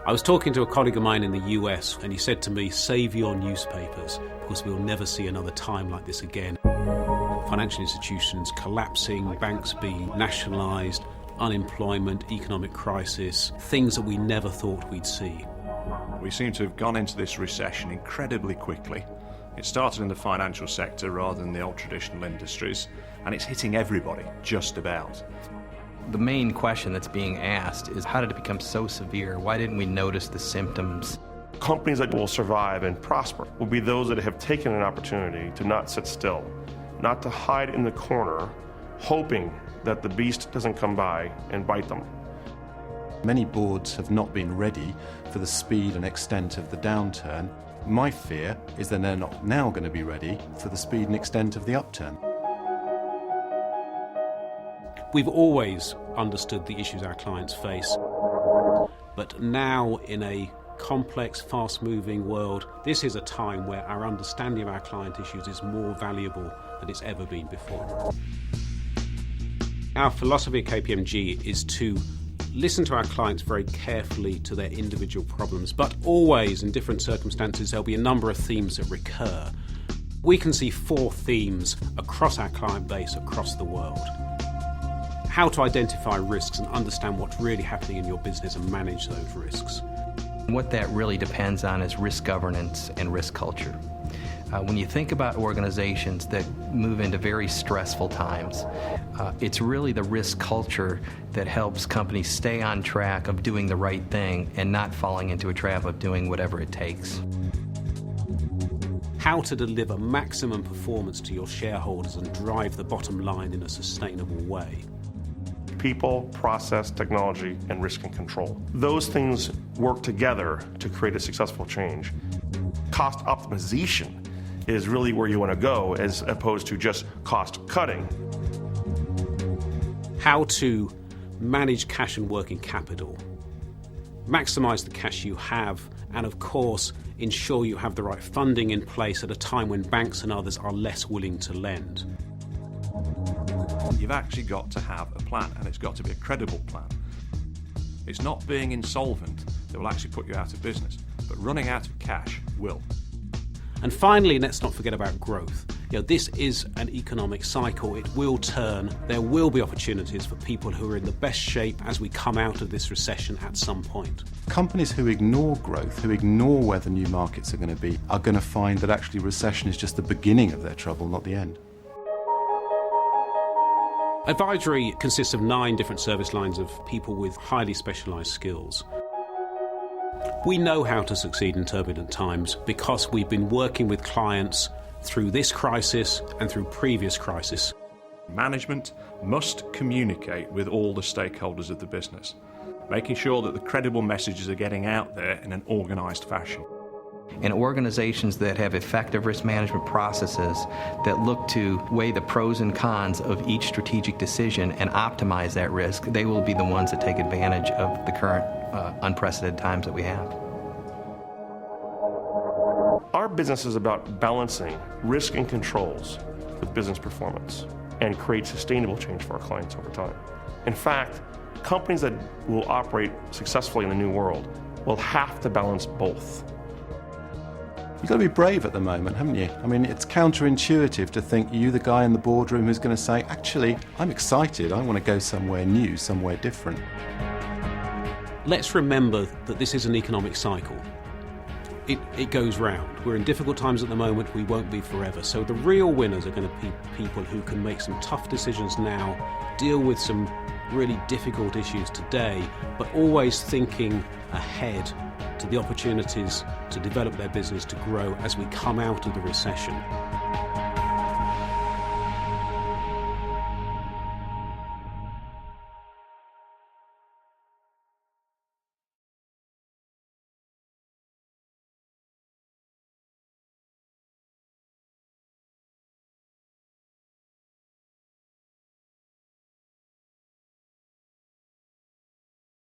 I was talking to a colleague of mine in the US and he said to me, save your newspapers because we'll never see another time like this again. Financial institutions collapsing, banks being nationalised, unemployment, economic crisis, things that we never thought we'd see. We seem to have gone into this recession incredibly quickly. It started in the financial sector rather than the old traditional industries, and it's hitting everybody, just about. The main question that's being asked is, how did it become so severe? Why didn't we notice the symptoms? Companies that will survive and prosper will be those that have taken an opportunity to not sit still, not to hide in the corner, hoping that the beast doesn't come by and bite them. Many boards have not been ready for the speed and extent of the downturn. My fear is that they're not now going to be ready for the speed and extent of the upturn. We've always understood the issues our clients face, but now in a complex, fast-moving world, this is a time where our understanding of our client issues is more valuable than it's ever been before. Our philosophy at KPMG is to listen to our clients very carefully to their individual problems, but always, in different circumstances, there'll be a number of themes that recur. We can see 4 themes across our client base across the world. How to identify risks and understand what's really happening in your business and manage those risks. What that really depends on is risk governance and risk culture. When you think about organizations that move into very stressful times, it's really the risk culture that helps companies stay on track of doing the right thing and not falling into a trap of doing whatever it takes. How to deliver maximum performance to your shareholders and drive the bottom line in a sustainable way. People, process, technology, and risk and control. Those things work together to create a successful change. Cost optimization is really where you want to go as opposed to just cost cutting. How to manage cash and working capital. Maximize the cash you have and, of course, ensure you have the right funding in place at a time when banks and others are less willing to lend. You've actually got to have a plan, and it's got to be a credible plan. It's not being insolvent that will actually put you out of business, but running out of cash will. And finally, let's not forget about growth. This is an economic cycle. It will turn. There will be opportunities for people who are in the best shape as we come out of this recession at some point. Companies who ignore growth, who ignore where the new markets are going to be, are going to find that actually recession is just the beginning of their trouble, not the end. Advisory consists of 9 different service lines of people with highly specialised skills. We know how to succeed in turbulent times because we've been working with clients through this crisis and through previous crises. Management must communicate with all the stakeholders of the business, making sure that the credible messages are getting out there in an organised fashion. And organizations that have effective risk management processes that look to weigh the pros and cons of each strategic decision and optimize that risk, they will be the ones that take advantage of the current unprecedented times that we have. Our business is about balancing risk and controls with business performance and create sustainable change for our clients over time. In fact, companies that will operate successfully in the new world will have to balance both. You've got to be brave at the moment, haven't you? I mean, it's counterintuitive to think you're the guy in the boardroom who's going to say, actually, I'm excited, I want to go somewhere new, somewhere different. Let's remember that this is an economic cycle. It goes round. We're in difficult times at the moment, we won't be forever. So the real winners are going to be people who can make some tough decisions now, deal with some really difficult issues today, but always thinking ahead to the opportunities to develop their business, to grow as we come out of the recession.